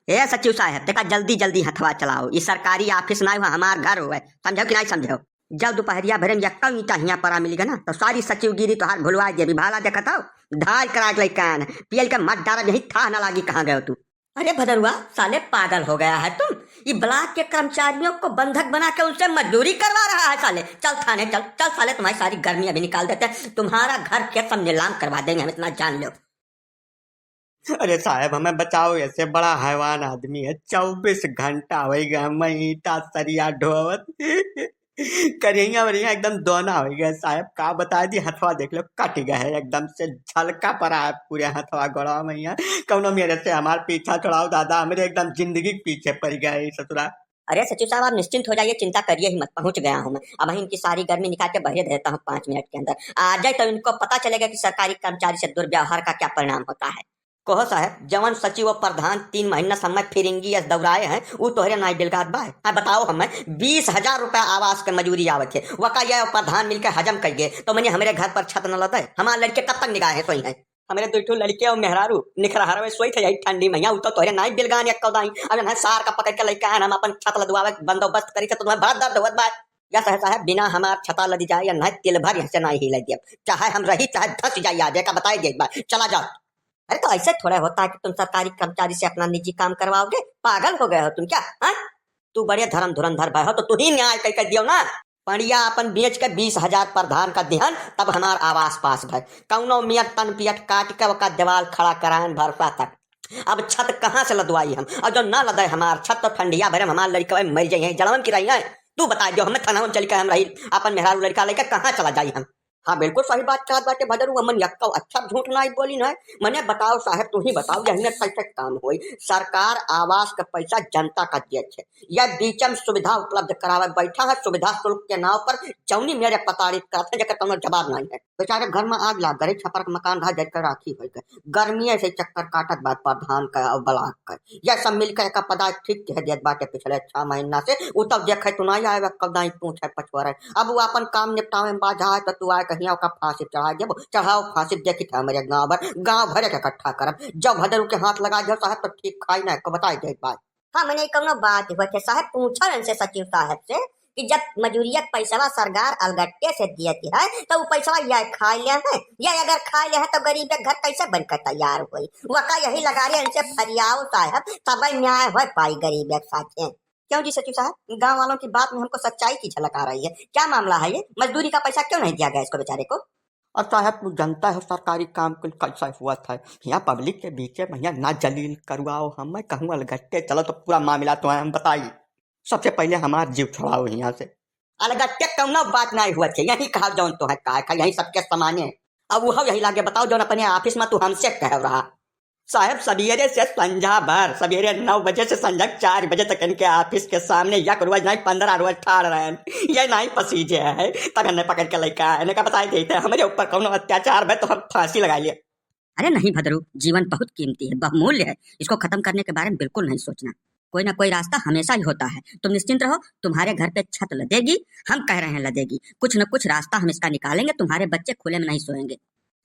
ए सचिव साहब देखा जल्दी जल्दी हथवा चलाओ, ये सरकारी ऑफिस ना हुआ हमार घर हुआ, समझो कि नहीं समझो। जब दोपहरिया भरे में कम ईटा हियां परा मिलेगा ना तो सारी सचिवगिरी तो हाथ भुलवा दिए, भाला देखा था ढाई करा के कान पियल के मत डारा यही था ना लागी कहाँ गए तू। अरे भदरुआ साले पागल हो गया है तुम, ये ब्लॉक के कर्मचारियों को बंधक बना के उनसे मजदूरी करवा रहा है साले। चल थाने चल चल साले, तुम्हारी सारी गर्मी अभी निकाल देते हैं, तुम्हारा घर के सब नीलाम करवा देंगे, हम इतना जान लो। अरे साहब हमें बचाओ, ऐसे बड़ा हैवान आदमी है, 24 घंटा हो गया मैं ईटा सरिया ढोवत करिया वरिया एकदम दोना हो गया साहब। का बता दी हथवा देख लो कट गया है, एकदम से झलका पड़ा है पूरे हथवा गड़ा मैया। कौनो मेरे से हमार पीछा छुड़ाओ दादा, मेरे एकदम जिंदगी पीछे पड़ गया है ससुरा। अरे सचिव साहब आप निश्चिंत हो जाइए, चिंता करिए ही मत, पहुंच गया हूं मैं। अब इनकी सारी गर्मी निकाल के बहे देता हूँ 5 मिनट के अंदर। आ जाए तो इनको पता चलेगा कि सरकारी कर्मचारी से दुर्व्यवहार का क्या परिणाम होता है। कहो साहब जवन सचिव और प्रधान 3 महीना समय फिरिंगी या दौड़ाए हैं वो तोहरे नाई बिलगात बा है। बताओ हमें 20,000 रुपया आवास के मजूरी आवत है, वका यह प्रधान मिलकर हजम कर गए तो मैंने हमारे घर पर छत न लगे, हमारे लड़के कब तक निगाहें सोई हैं। हमारे दो लड़के और मेहरारू निखरहर में सोई थे यही ठंडी मैया, वो तो तोहरे नाई बिलगान एक कौदाई। अब ना सार का पकड़ के लड़का है, हम अपन छत लदवावे बंदोबस्त करी तो तुम्हें बड़ा दर्द होत बा। या साहब बिना हमार छता लदी जाए या नहीं तिल भर यहाँ से नहीं हिल दिया, चाहे हम रही चाहे धस जाइए, आ का बताई दे चला जाओ। अरे तो ऐसे थोड़ा होता है कि तुम सरकारी कर्मचारी से अपना निजी काम करवाओगे, पागल हो गए हो तुम क्या? हाँ तू बड़े धर्म धुरंधर भाई हो तो तू ही न्याय कह दियो ना। पड़िया अपन बेच के 20,000 प्रधान का दिहन तब हमार आवास पास भाई, कौनो मियत तन पियट काट के वका दीवाल खड़ा करायन भरसा तक। अब छत कहाँ से लदवाई हम, और जो ना लदे हमार छत तो ठंडिया भरे हमार लड़का मर जाइए जलवन की रही है। तू बता दो हमें थाना में चल के हम रही अपन मेहरारू लड़का लेकर कहाँ चला जाई हम। हाँ बिल्कुल सही बात चाहत बाटे भदरू, अमन यक्का अच्छा झूठ नहीं बोली ना। मने बताओ साहब तू ही बताओ यही कैसे काम होई। सरकार आवास का पैसा जनता का दिए छे, यह बीचम सुविधा उपलब्ध करावे बैठा है, सुविधा शुल्क के नाव पर चौनी मेरे प्रताड़ित करते जकर कोनो जवाब नहीं है। बेचारे घर में आग लाग गए, छपर के मकान ढा जकर राखी हो गए, गर्मी से चक्कर काटत बात प्रधान का और ब्लॉक का यह सब मिलकर एक पदा ठीक कह दिया बाटे पिछले 6 महीना से। वो तब देखे तू नहीं आए कदाई पूछे पछुआ, अब वो अपन काम निपटावे में बाझा है तो तू आए कहीं का फांसी चढ़ा देव, चढ़ाओ फांसी देखी था मेरे गांव भरे के इकट्ठा करब, जब भदरू के हाथ लगा दो साहब तो ठीक खाई ना को बताई दे बात। हाँ मैंने कौनो बात हुआ थे साहब, पूछा इनसे सचिव साहब से कि जब मजूरिया पैसा सरकार अलगट्टे से दियती है तो वो पैसा या खा लिया है, या अगर खा लिया है तो गरीब के घर कैसे बनकर तैयार हुई। वका यही लगा रहे इनसे फरियाओ साहब तब न्याय हो पाई गरीब के साथ। क्यों जी सचिव साहब, गांव वालों की बात में हमको सच्चाई की झलक आ रही है, क्या मामला है ये? मजदूरी का पैसा क्यों नहीं दिया गया इसको बेचारे को? और साहब तू जनता है सरकारी काम कुल कैसा हुआ था यहाँ पब्लिक के बीच में भैया ना जलील करवाओ, हम मैं कहूँ अलगट्टे चलो तो पूरा मामला तो हम बताइए। सबसे पहले हमारा जीव छुड़ाओ यहाँ से। अलगट्टे कौनो बात नहीं हुआ थे, यही कहा जौन तो है का यही सबके समाने। अब वो यही लागे बताओ जौन अपने ऑफिस में तू हमसे कह रहा। साहब सवेरे से संझा भर, सवेरे 9 बजे से संझा 4 बजे तक इनके ऑफिस के सामने यक रोज नहीं 15 रोज ठाड़ रहे हैं, ये नहीं पसीजे है तब हमने पकड़ के लेकर इन्हें बताई देते हमारे ऊपर कौन अत्याचार है तो हम फांसी लगा लिए। अरे नहीं भदरू, जीवन बहुत कीमती है, बहुमूल्य है, इसको खत्म करने के बारे में बिल्कुल नहीं सोचना। कोई ना कोई रास्ता हमेशा ही होता है, तुम निश्चिंत रहो, तुम्हारे घर पे छत लदेगी, हम कह रहे हैं लदेगी, कुछ न कुछ रास्ता हम इसका निकालेंगे, तुम्हारे बच्चे खुले में नहीं सोएंगे।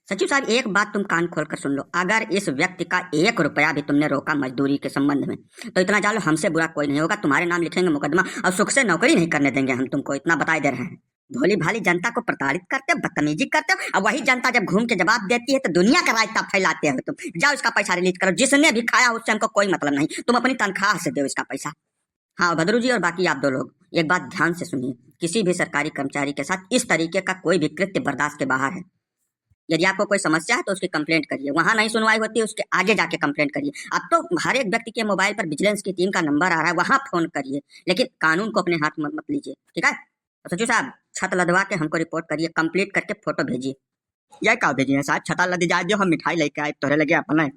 सचिव साहब एक बात तुम कान खोल कर सुन लो, अगर इस व्यक्ति का 1 रुपया भी तुमने रोका मजदूरी के संबंध में तो इतना जान लो हमसे बुरा कोई नहीं होगा, तुम्हारे नाम लिखेंगे मुकदमा और सुख से नौकरी नहीं करने देंगे हम तुमको, इतना बताए दे रहे हैं। भोली भाली जनता को प्रताड़ित करते हो, बदतमीजी करते हो, और वही जनता जब घूम के जवाब देती है तो दुनिया का रास्ता फैलाते हो तुम। जाओ इसका पैसा रिलीज करो, जिसने भी खाया उससे हमको कोई मतलब नहीं, तुम अपनी तनख्वाह से दो इसका पैसा। हाँ भद्रू जी और बाकी आप 2 लोग एक बात ध्यान से सुनिए, किसी भी सरकारी कर्मचारी के साथ इस तरीके का कोई भी कृत्य बर्दाश्त के बाहर है। यदि आपको कोई समस्या है तो उसकी कंप्लेंट करिए, वहां नहीं सुनवाई होती है उसके आगे जाके कंप्लेंट करिए। अब तो हर एक व्यक्ति के मोबाइल पर विजिलेंस की टीम का नंबर आ रहा है, वहां फोन करिए, लेकिन कानून को अपने हाथ में मत लीजिए, ठीक है? तो सचिव साहब छत लदवा के हमको रिपोर्ट करिए, कंप्लीट करके फोटो भेजिए। यह क्या भेजिए साहब, छता लदी जा दियो हम मिठाई लेके आए तोरे लगे अपने।